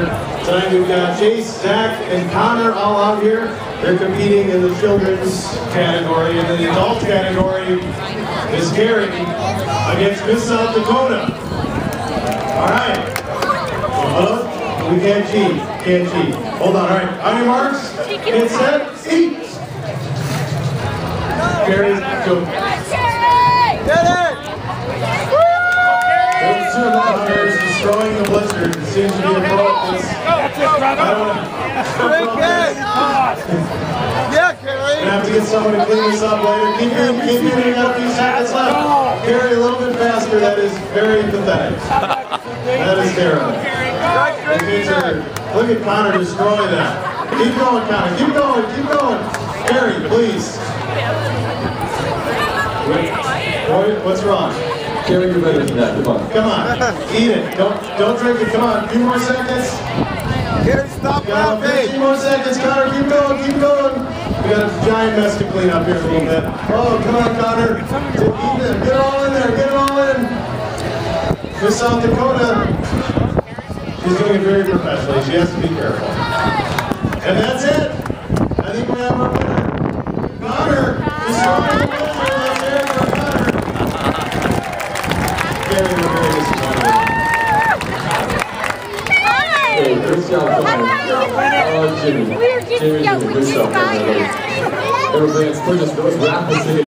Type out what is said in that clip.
Tonight we've got Chase, Zach, and Connor all out here. They're competing in the children's category, and in the adult category is Gary against Miss South Dakota. All right. We can't cheat. Can't cheat. Hold on. All right. On your marks. Get set. Eat. Gary, go. Get it! Those two hunters destroying the blizzard. It seems to be a problem. Yeah, Gary! Gonna have to get someone to clean this up later. Keep your you got a few seconds left. Gary, a little bit faster. That is very pathetic. That is terrible. Look at Connor destroy that. Keep going, Connor. Keep going. Keep going. Gary, please. Boy, what's wrong? Gary, you're better than that. Come on. Come on. Eat it. Don't drink it. Come on. A few more seconds. Gary, stop laughing. 15 more seconds, Connor. Keep going. Keep going. We got a giant mess to clean up here a little bit. Oh, come on, Connor. Eat it. Get it all in there. Get it all in. Miss South Dakota, she's doing it very professionally. She has to be careful. And that's it. I think we have our winner. Connor, destroying the blizzard. Let's hear it for Connor. Gary, we're very disappointed. Hey, good job, Connor. Oh, Jimmy. Jimmy's doing a good job. Everybody, let's put those raffles in.